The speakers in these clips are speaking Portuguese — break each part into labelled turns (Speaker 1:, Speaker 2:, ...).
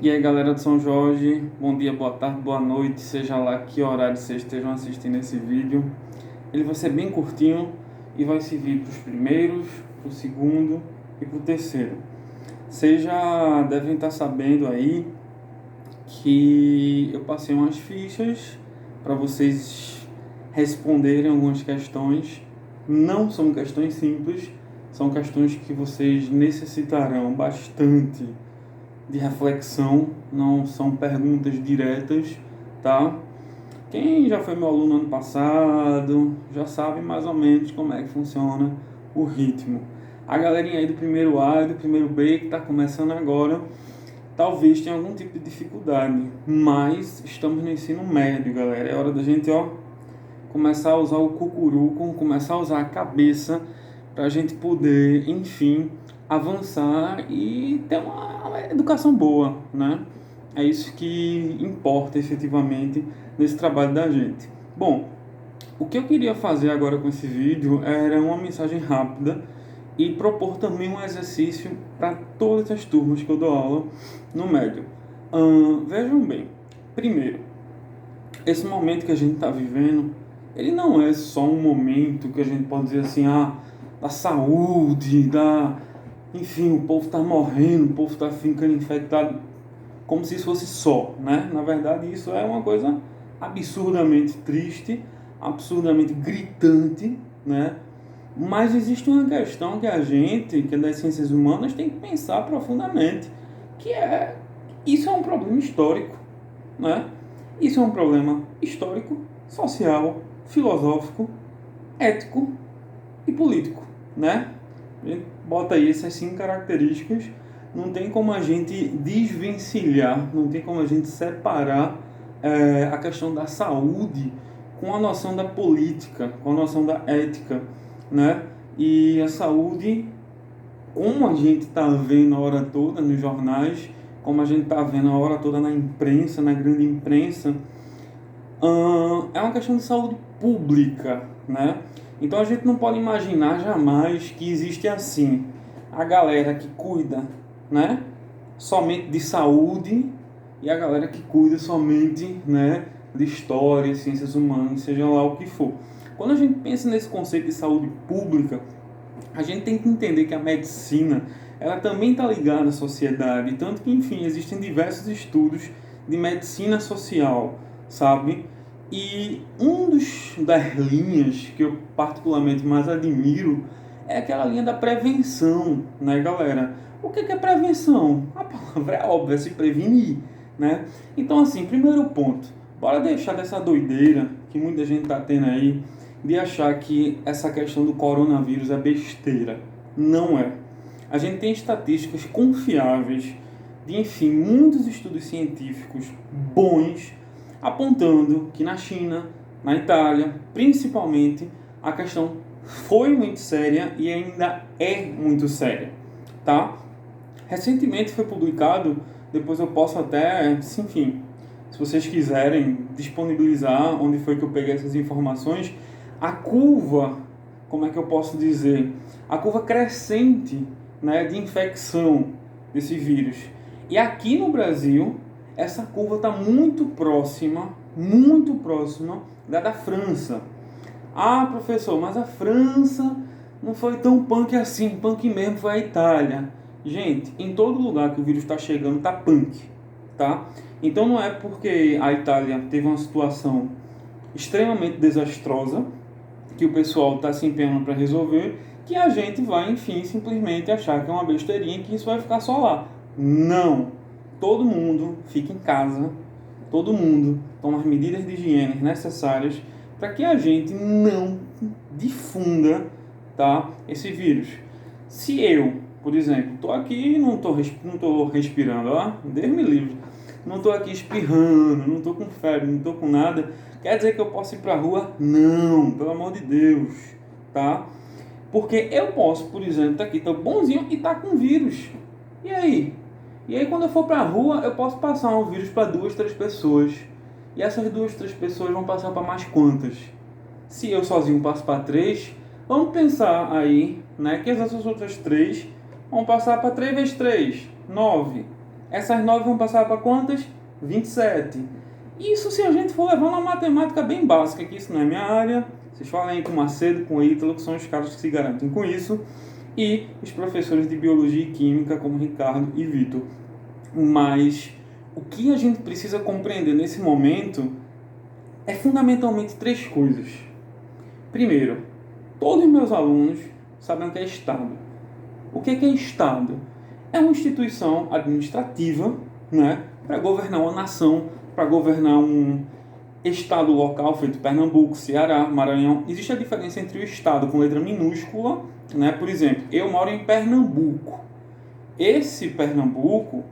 Speaker 1: E aí, galera de São Jorge, bom dia, boa tarde, boa noite, seja lá que horário vocês estejam assistindo esse vídeo. Ele vai ser bem curtinho e vai servir para os primeiros, para o segundo e para o terceiro. Vocês já devem estar sabendo aí que eu passei umas fichas para vocês responderem algumas questões. Não são questões simples, são questões que vocês necessitarão bastante de reflexão, não são perguntas diretas, tá? Quem já foi meu aluno ano passado já sabe mais ou menos como é que funciona o ritmo. A galerinha aí do primeiro A e do primeiro B que está começando agora, talvez tenha algum tipo de dificuldade, mas estamos no ensino médio, galera. É hora da gente, começar a usar o cucuruco, começar a usar a cabeça para a gente poder, enfim, avançar e ter uma educação boa, né? É isso que importa efetivamente nesse trabalho da gente. Bom, o que eu queria fazer agora com esse vídeo era uma mensagem rápida e propor também um exercício para todas as turmas que eu dou aula no médio. Vejam bem, primeiro, esse momento que a gente está vivendo, ele não é só um momento que a gente pode dizer assim, da saúde, enfim, o povo está morrendo, o povo está ficando infectado, como se isso fosse só, né? Na verdade, isso é uma coisa absurdamente triste, absurdamente gritante, né? Mas existe uma questão que a gente, que é das ciências humanas, tem que pensar profundamente, que isso é um problema histórico, né? Isso é um problema histórico, social, filosófico, ético e político, né? A gente bota aí essas 5 características, não tem como a gente desvencilhar, não tem como a gente separar a questão da saúde com a noção da política, com a noção da ética, né? E a saúde, como a gente está vendo a hora toda nos jornais, como a gente está vendo a hora toda na imprensa, na grande imprensa, é uma questão de saúde pública, né? Então a gente não pode imaginar jamais que existe assim a galera que cuida, né, somente de saúde e a galera que cuida somente, né, de história, ciências humanas, seja lá o que for. Quando a gente pensa nesse conceito de saúde pública, a gente tem que entender que a medicina, ela também está ligada à sociedade, tanto que, enfim, existem diversos estudos de medicina social, sabe? E das linhas que eu particularmente mais admiro é aquela linha da prevenção, né, galera? O que é prevenção? A palavra é óbvia, é se prevenir, né? Então, assim, primeiro ponto, bora deixar dessa doideira que muita gente tá tendo aí, de achar que essa questão do coronavírus é besteira. Não é. A gente tem estatísticas confiáveis de, enfim, muitos estudos científicos bons apontando que na China, na Itália, principalmente, a questão foi muito séria e ainda é muito séria, tá? Recentemente foi publicado, depois eu posso até, enfim, se vocês quiserem disponibilizar onde foi que eu peguei essas informações, a curva, como é que eu posso dizer? A curva crescente, né, de infecção desse vírus. E aqui no Brasil, essa curva está muito próxima da França. Ah, professor, mas a França não foi tão punk assim, punk mesmo foi a Itália. Gente, em todo lugar que o vírus está chegando, tá punk, tá? Então não é porque a Itália teve uma situação extremamente desastrosa, que o pessoal está se empenhando para resolver, que a gente vai, enfim, simplesmente achar que é uma besteirinha e que isso vai ficar só lá. Não! Todo mundo fica em casa, todo mundo toma as medidas de higiene necessárias para que a gente não difunda, tá, esse vírus. Se eu, por exemplo, estou aqui e não tô respirando, Deus me livre, não estou aqui espirrando, não estou com febre, não estou com nada, quer dizer que eu posso ir para a rua? Não, pelo amor de Deus, tá? Porque eu posso, por exemplo, estar aqui, estou bonzinho e estar com vírus. E aí? E aí quando eu for para a rua, eu posso passar um vírus para 2, 3 pessoas. E essas 2, 3 pessoas vão passar para mais quantas? Se eu sozinho passo para 3, vamos pensar aí, né, que essas outras 3 vão passar para 3 vezes 3, 9. Essas 9 vão passar para quantas? 27. Isso se a gente for levar uma matemática bem básica, que isso não é minha área. Vocês falem com o Macedo, com o Ítalo, que são os caras que se garantem com isso. E os professores de Biologia e Química, como Ricardo e Vitor. Mas o que a gente precisa compreender nesse momento é fundamentalmente 3 coisas. Primeiro, todos os meus alunos sabem o que é Estado. O que é Estado? É uma instituição administrativa, né, para governar uma nação, para governar um estado local feito Pernambuco, Ceará, Maranhão. Existe a diferença entre o estado com letra minúscula, né? Por exemplo, eu moro em Pernambuco. Esse Pernambuco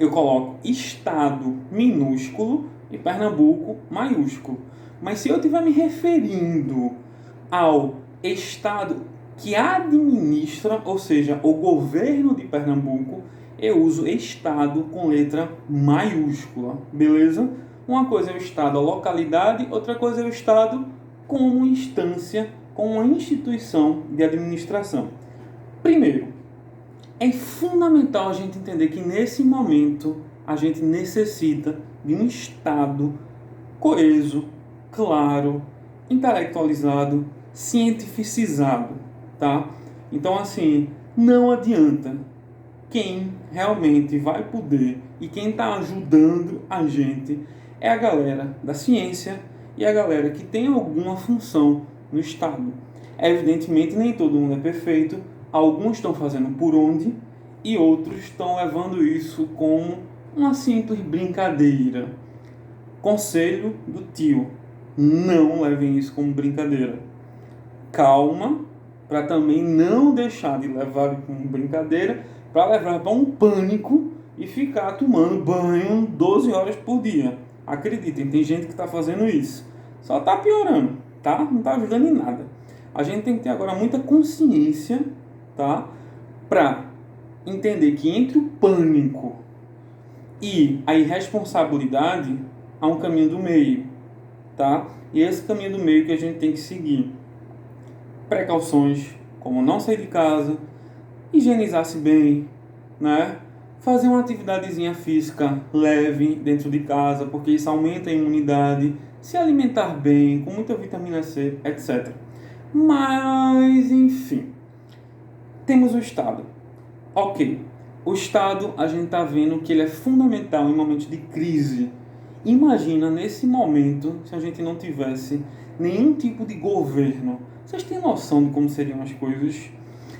Speaker 1: eu coloco estado minúsculo e Pernambuco maiúsculo. Mas se eu estiver me referindo ao estado que administra, ou seja, o governo de Pernambuco, eu uso estado com letra maiúscula, beleza? Uma coisa é o estado, a localidade, outra coisa é o estado como instância, como uma instituição de administração. Primeiro, é fundamental a gente entender que nesse momento a gente necessita de um estado coeso, claro, intelectualizado, cientificizado, tá? Então, assim, não adianta. Quem realmente vai poder e quem está ajudando a gente é a galera da ciência e a galera que tem alguma função no Estado. Evidentemente, nem todo mundo é perfeito, alguns estão fazendo por onde e outros estão levando isso como uma simples brincadeira. Conselho do tio: não levem isso como brincadeira. Calma, para também não deixar de levar como brincadeira, para levar para um pânico e ficar tomando banho 12 horas por dia. Acreditem, tem gente que está fazendo isso. Só está piorando, tá? Não está ajudando em nada. A gente tem que ter agora muita consciência, tá? Para entender que entre o pânico e a irresponsabilidade há um caminho do meio, tá? E esse caminho do meio que a gente tem que seguir. Precauções, como não sair de casa, higienizar-se bem, né? Fazer uma atividadezinha física leve dentro de casa, porque isso aumenta a imunidade, se alimentar bem, com muita vitamina C, etc. Mas, enfim, temos o Estado. Ok, o Estado a gente está vendo que ele é fundamental em momentos de crise. Imagina nesse momento se a gente não tivesse nenhum tipo de governo. Vocês têm noção de como seriam as coisas?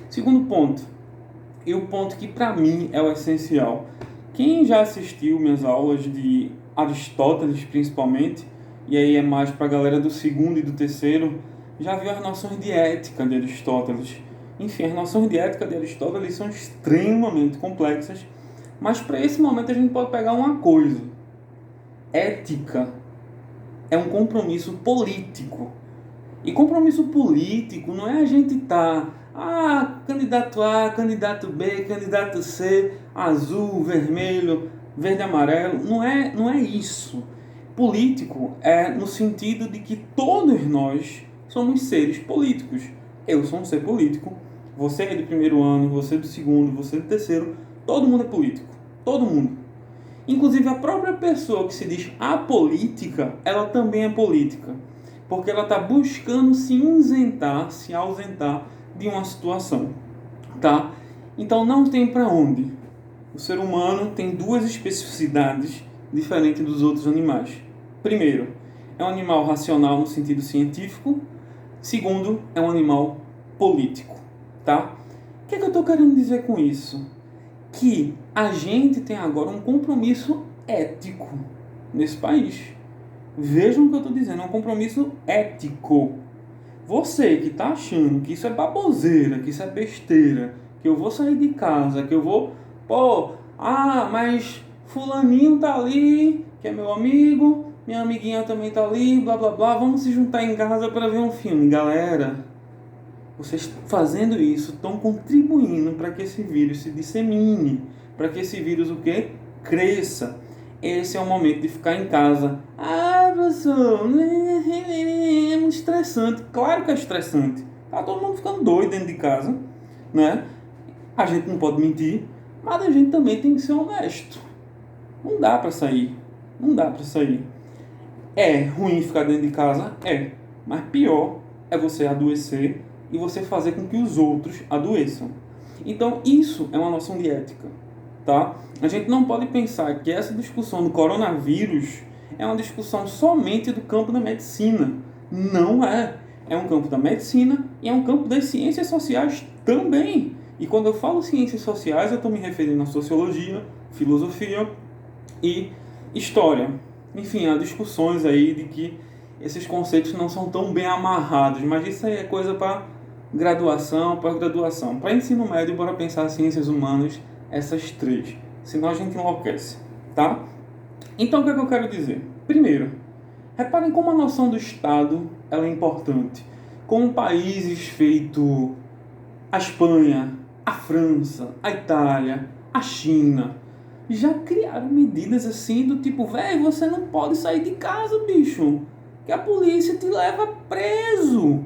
Speaker 1: Segundo ponto, e o ponto que para mim é o essencial. Quem já assistiu minhas aulas de Aristóteles principalmente, e aí é mais para a galera do segundo e do terceiro, já viu as noções de ética de Aristóteles. Enfim, as noções de ética de Aristóteles são extremamente complexas, mas para esse momento a gente pode pegar uma coisa. Ética é um compromisso político. E compromisso político não é a gente candidato A, candidato B, candidato C, azul, vermelho, verde, amarelo. Não é isso. Político é no sentido de que todos nós somos seres políticos. Eu sou um ser político, você é do primeiro ano, você é do segundo, você é do terceiro. Todo mundo é político. Todo mundo. Inclusive a própria pessoa que se diz apolítica, ela também é política. Porque ela está buscando se isentar, se ausentar de uma situação, tá? Então não tem para onde. O ser humano tem duas especificidades diferentes dos outros animais. Primeiro, é um animal racional no sentido científico. Segundo, é um animal político, tá? O que é que eu estou querendo dizer com isso? Que a gente tem agora um compromisso ético nesse país. Vejam o que eu estou dizendo, é um compromisso ético. Você que está achando que isso é baboseira, que isso é besteira, que eu vou sair de casa, que eu vou... mas fulaninho tá ali, que é meu amigo, minha amiguinha também tá ali, blá blá blá, vamos se juntar em casa para ver um filme. Galera, vocês fazendo isso estão contribuindo para que esse vírus se dissemine, para que esse vírus o quê? Cresça. Esse é o momento de ficar em casa. Professor, é muito estressante. Claro que é estressante. Tá todo mundo ficando doido dentro de casa, né? A gente não pode mentir. Mas a gente também tem que ser honesto. Não dá para sair. Não dá para sair. É ruim ficar dentro de casa? É. Mas pior é você adoecer e você fazer com que os outros adoeçam. Então isso é uma noção de ética, tá? A gente não pode pensar que essa discussão do coronavírus é uma discussão somente do campo da medicina. Não é. É um campo da medicina e é um campo das ciências sociais também. E quando eu falo ciências sociais, eu estou me referindo à sociologia, filosofia e história. Enfim, há discussões aí de que esses conceitos não são tão bem amarrados, mas isso aí é coisa para graduação, pós-graduação. Para ensino médio, bora pensar ciências humanas, essas três. Senão a gente enlouquece, tá? Então, o que é que eu quero dizer? Primeiro, reparem como a noção do Estado ela é importante. Como países feito a Espanha, a França, a Itália, a China, já criaram medidas assim do tipo, velho, você não pode sair de casa, bicho, que a polícia te leva preso.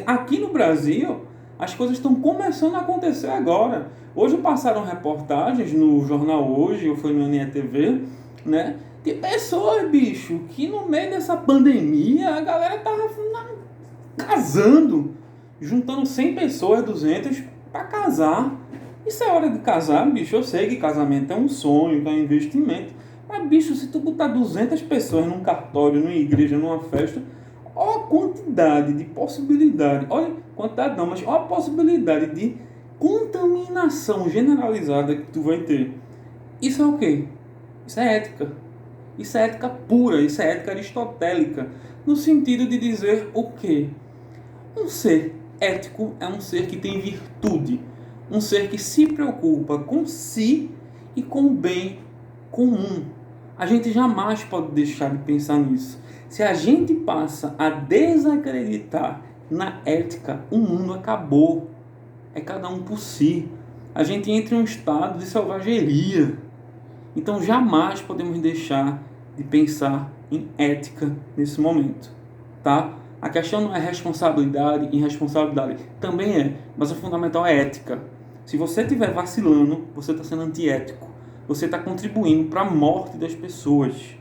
Speaker 1: Aqui no Brasil, as coisas estão começando a acontecer agora. Hoje passaram reportagens no Jornal Hoje, ou foi no NETV, né? De pessoas, bicho, que no meio dessa pandemia, a galera tava casando, juntando 100 pessoas, 200, para casar. Isso é hora de casar, bicho. Eu sei que casamento é um sonho, que é um investimento. Mas, bicho, se tu botar 200 pessoas num cartório, numa igreja, numa festa, olha a quantidade de possibilidade, olha, quantidade não, mas olha a possibilidade de contaminação generalizada que tu vai ter. Isso é o quê? Isso é ética. Isso é ética pura, isso é ética aristotélica, no sentido de dizer o quê? Um ser ético é um ser que tem virtude, um ser que se preocupa com si e com o bem comum. A gente jamais pode deixar de pensar nisso. Se a gente passa a desacreditar na ética, o mundo acabou. É cada um por si. A gente entra em um estado de selvageria. Então jamais podemos deixar de pensar em ética nesse momento, tá? A questão não é responsabilidade, irresponsabilidade. Também é, mas o fundamental é ética. Se você estiver vacilando, você está sendo antiético. Você está contribuindo para a morte das pessoas,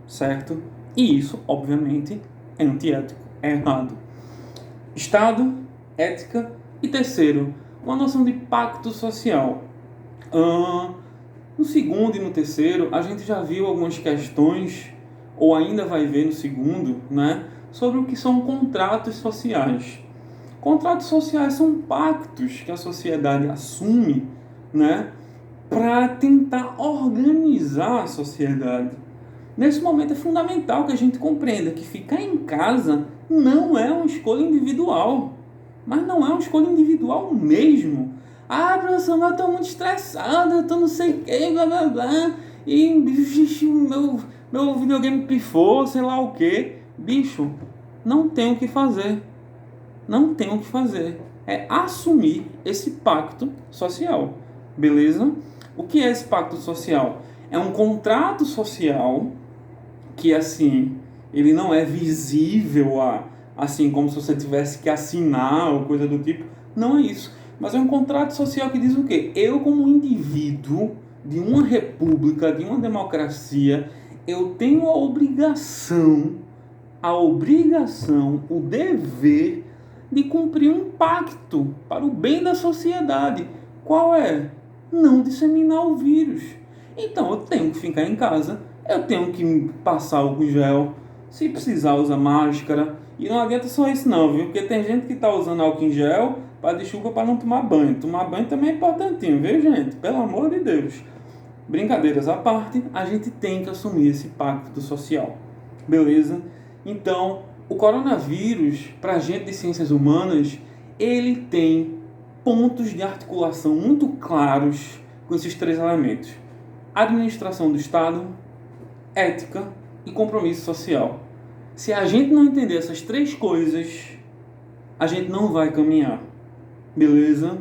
Speaker 1: certo? E isso, obviamente, é antiético, é errado. Estado, ética e terceiro, uma noção de pacto social. No segundo e no terceiro, a gente já viu algumas questões, ou ainda vai ver no segundo, né, sobre o que são contratos sociais. Contratos sociais são pactos que a sociedade assume, né, para tentar organizar a sociedade. Nesse momento é fundamental que a gente compreenda que ficar em casa não é uma escolha individual. Mas não é uma escolha individual mesmo. Ah, professor, mas eu estou muito estressado, eu estou não sei o que, blá blá blá. E meu videogame pifou, sei lá o que. Bicho, não tem o que fazer. Não tem o que fazer. É assumir esse pacto social. Beleza? O que é esse pacto social? É um contrato social que, assim, ele não é visível assim como se você tivesse que assinar ou coisa do tipo. Não é isso. Mas é um contrato social que diz o quê? Eu, como indivíduo de uma república, de uma democracia, eu tenho a obrigação, o dever de cumprir um pacto para o bem da sociedade. Qual é? Não disseminar o vírus. Então eu tenho que ficar em casa, eu tenho que passar álcool gel, se precisar usar máscara. E não adianta só isso não, viu? Porque tem gente que está usando álcool em gel para desculpa para não tomar banho. Tomar banho também é importantinho, viu, gente? Pelo amor de Deus. Brincadeiras à parte, a gente tem que assumir esse pacto social. Beleza? Então, o coronavírus, para a gente de ciências humanas, ele tem pontos de articulação muito claros com esses três elementos: administração do Estado, ética e compromisso social. Se a gente não entender essas três coisas, a gente não vai caminhar. Beleza?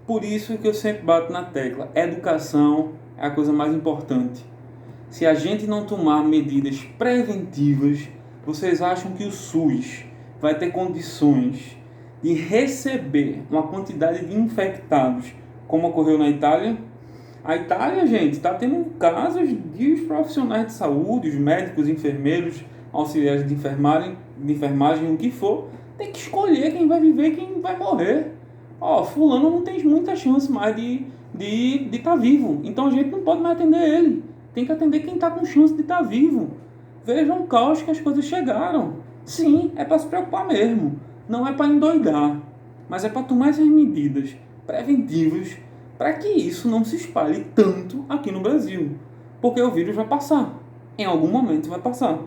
Speaker 1: Por isso que eu sempre bato na tecla: educação é a coisa mais importante. Se a gente não tomar medidas preventivas, vocês acham que o SUS vai ter condições de receber uma quantidade de infectados como ocorreu na Itália. A Itália, gente, está tendo casos de os profissionais de saúde, os médicos, enfermeiros, auxiliares de enfermagem, o que for, tem que escolher quem vai viver e quem vai morrer. Ó, fulano não tem muita chance mais de estar vivo, então a gente não pode mais atender ele. Tem que atender quem está com chance de estar vivo. Vejam o caos que as coisas chegaram. Sim, é para se preocupar mesmo. Não é para endoidar, mas é para tomar essas medidas preventivas para que isso não se espalhe tanto aqui no Brasil. Porque o vírus vai passar. Em algum momento vai passar.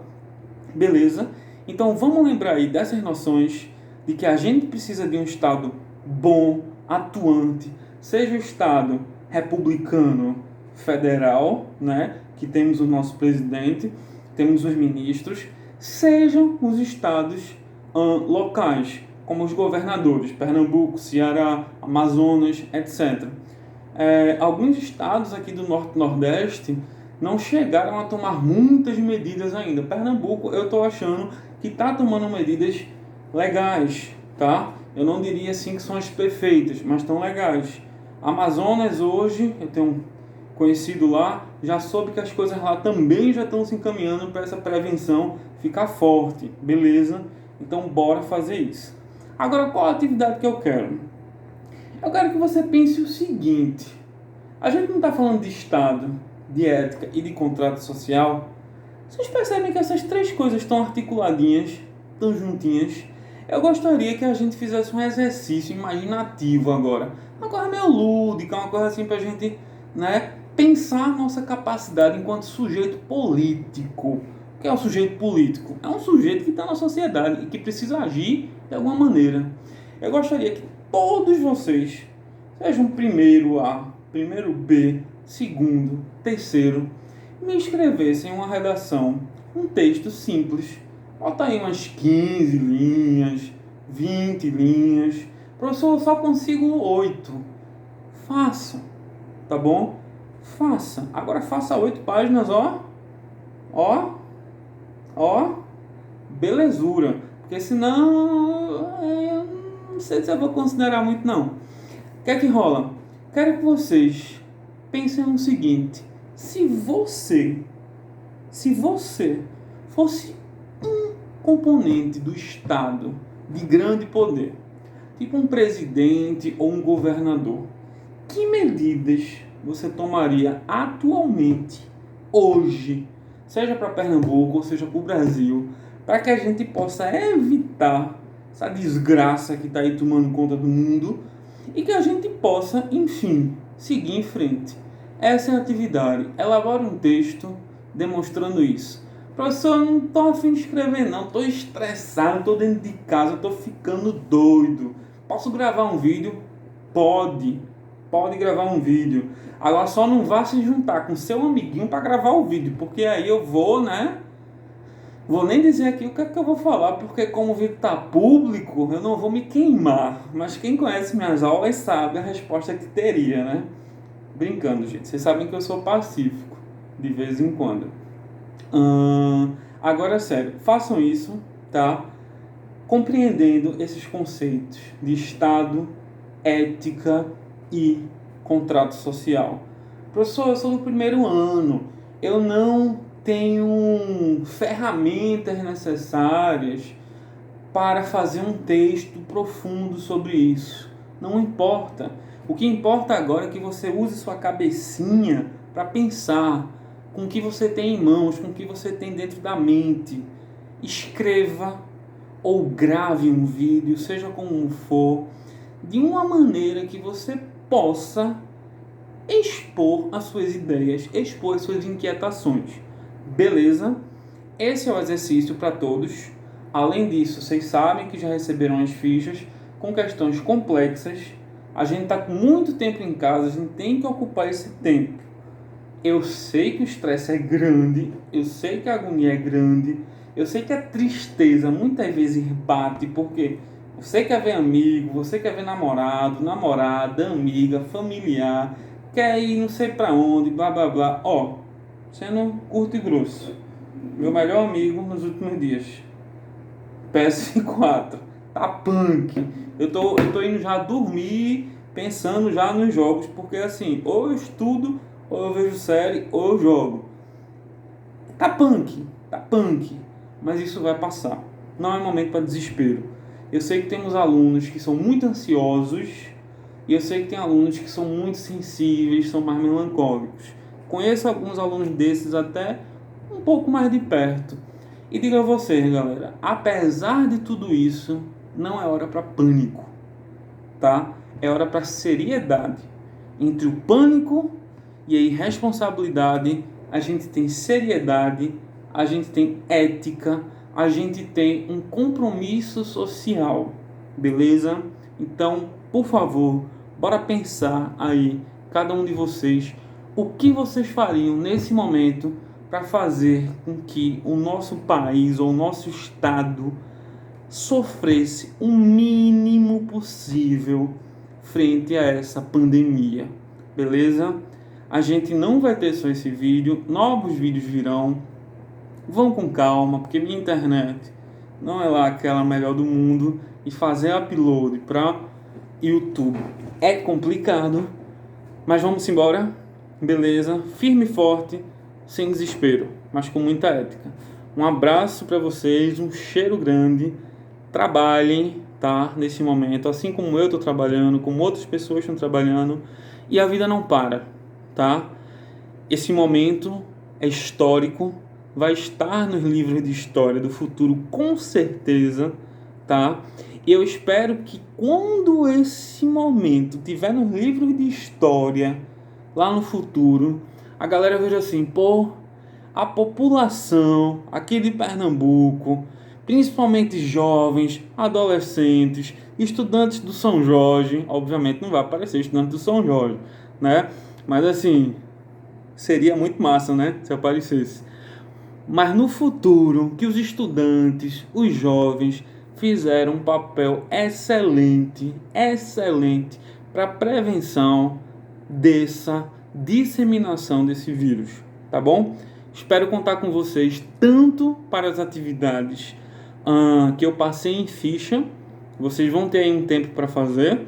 Speaker 1: Beleza? Então vamos lembrar aí dessas noções de que a gente precisa de um Estado bom, atuante, seja o Estado republicano federal, né, que temos o nosso presidente, temos os ministros, sejam os estados locais, como os governadores, Pernambuco, Ceará, Amazonas, etc. Alguns estados aqui do Norte e Nordeste não chegaram a tomar muitas medidas ainda. Pernambuco, eu estou achando que está tomando medidas legais, tá? Eu não diria assim que são as perfeitas, mas estão legais. Amazonas hoje, eu tenho um conhecido lá, já soube que as coisas lá também já estão se encaminhando para essa prevenção ficar forte, beleza? Então bora fazer isso. Agora, qual a atividade que eu quero? Eu quero que você pense o seguinte: a gente não está falando de Estado, de ética e de contrato social. Vocês percebem que essas três coisas estão articuladinhas, estão juntinhas? Eu gostaria que a gente fizesse um exercício imaginativo agora. Uma coisa meio lúdica, uma coisa assim para a gente, né, pensar a nossa capacidade enquanto sujeito político. O que é um sujeito político? É um sujeito que está na sociedade e que precisa agir de alguma maneira. Eu gostaria que todos vocês, sejam primeiro A, primeiro B, segundo, terceiro, me escrevessem uma redação, um texto simples. Bota aí umas 15 linhas, 20 linhas. Professor, eu só consigo 8. Faça, tá bom? Faça. Agora faça 8 páginas, ó. Belezura. Porque senão, eu não sei se eu vou considerar muito, não. O que é que rola? Quero que vocês pensem no seguinte: se você fosse um componente do Estado de grande poder, tipo um presidente ou um governador, que medidas você tomaria atualmente, hoje, seja para Pernambuco ou seja para o Brasil, para que a gente possa evitar essa desgraça que está aí tomando conta do mundo e que a gente possa, enfim, seguir em frente? Essa é a atividade. Elabore um texto demonstrando isso. Professor, eu não estou a fim de escrever não, estou estressado, estou dentro de casa, estou ficando doido. Posso gravar um vídeo? Pode gravar um vídeo. Agora só não vá se juntar com seu amiguinho para gravar o vídeo, porque aí eu vou, né? Vou nem dizer aqui o que é que eu vou falar, porque como o vídeo está público, eu não vou me queimar. Mas quem conhece minhas aulas sabe a resposta que teria, né? Brincando, gente. Vocês sabem que eu sou pacífico, de vez em quando. Agora, sério, façam isso, tá? Compreendendo esses conceitos de Estado, ética e contrato social. Professor, eu sou do primeiro ano, eu não tenho ferramentas necessárias para fazer um texto profundo sobre isso. Não importa. O que importa agora é que você use sua cabecinha para pensar com o que você tem em mãos, com o que você tem dentro da mente. Escreva ou grave um vídeo, seja como for, de uma maneira que você possa expor as suas ideias, expor as suas inquietações. Beleza? Esse é o exercício para todos. Além disso, vocês sabem que já receberam as fichas com questões complexas. A gente está com muito tempo em casa, a gente tem que ocupar esse tempo. Eu sei que o estresse é grande, eu sei que a agonia é grande, eu sei que a tristeza muitas vezes bate, porque você quer ver amigo, você quer ver namorado, namorada, amiga, familiar, quer ir não sei pra onde, blá blá blá. Ó, sendo curto e grosso, meu melhor amigo nos últimos dias, PS4, tá punk. Eu tô indo já dormir pensando já nos jogos, porque assim, ou eu estudo, ou eu vejo série, ou eu jogo. Tá punk, mas isso vai passar. Não é momento para desespero. Eu sei que temos alunos que são muito ansiosos e eu sei que tem alunos que são muito sensíveis, são mais melancólicos. Conheço alguns alunos desses até um pouco mais de perto. E digo a vocês, galera, apesar de tudo isso, não é hora para pânico, tá? É hora para seriedade. Entre o pânico e a irresponsabilidade, a gente tem seriedade, a gente tem ética, a gente tem um compromisso social, beleza? Então, por favor, bora pensar aí, cada um de vocês, o que vocês fariam nesse momento para fazer com que o nosso país ou o nosso estado sofresse o mínimo possível frente a essa pandemia, beleza? A gente não vai ter só esse vídeo, novos vídeos virão. Vão com calma, porque minha internet não é lá aquela melhor do mundo e fazer upload para YouTube é complicado, mas vamos embora, beleza? Firme e forte, sem desespero, mas com muita ética. Um abraço para vocês, um cheiro grande. Trabalhem, tá? Nesse momento, assim como eu estou trabalhando, como outras pessoas estão trabalhando, e a vida não para, tá? Esse momento é histórico, vai estar nos livros de história do futuro com certeza, tá? E eu espero que quando esse momento tiver nos livros de história lá no futuro, a galera veja assim, pô, a população aqui de Pernambuco, principalmente jovens, adolescentes, estudantes do São Jorge, obviamente não vai aparecer estudante do São Jorge, né? Mas assim, seria muito massa, né, se aparecesse. Mas no futuro, que os estudantes, os jovens, fizeram um papel excelente para a prevenção dessa disseminação desse vírus, tá bom? Espero contar com vocês tanto para as atividades que eu passei em ficha, vocês vão ter aí um tempo para fazer,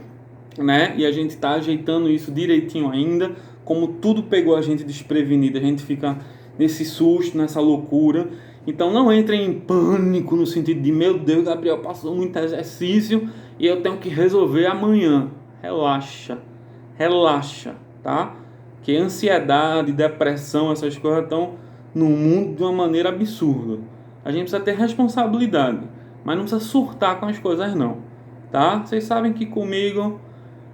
Speaker 1: né? E a gente está ajeitando isso direitinho ainda, como tudo pegou a gente desprevenido, a gente fica nesse susto, nessa loucura. Então não entrem em pânico no sentido de, meu Deus, Gabriel passou muito exercício e eu tenho que resolver amanhã. Relaxa, tá? Que ansiedade, depressão, essas coisas estão no mundo de uma maneira absurda. A gente precisa ter responsabilidade, mas não precisa surtar com as coisas não, tá? Vocês sabem que comigo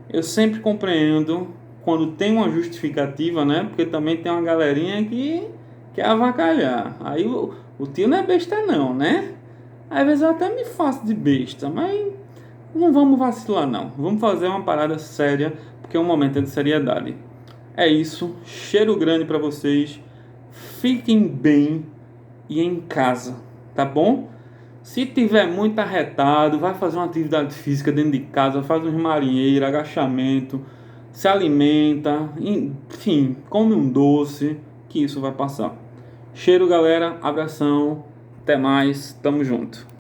Speaker 1: eu sempre compreendo quando tem uma justificativa, né? Porque também tem uma galerinha que quer avacalhar. Aí o tio não é besta não, né? Às vezes eu até me faço de besta, mas não vamos vacilar não. Vamos fazer uma parada séria, porque é um momento de seriedade. É isso, cheiro grande para vocês. Fiquem bem e em casa, tá bom? Se tiver muito arretado, vai fazer uma atividade física dentro de casa, faz uns marinheiros, agachamento, se alimenta, enfim, come um doce, que isso vai passar. Cheiro, galera, abração, até mais, tamo junto.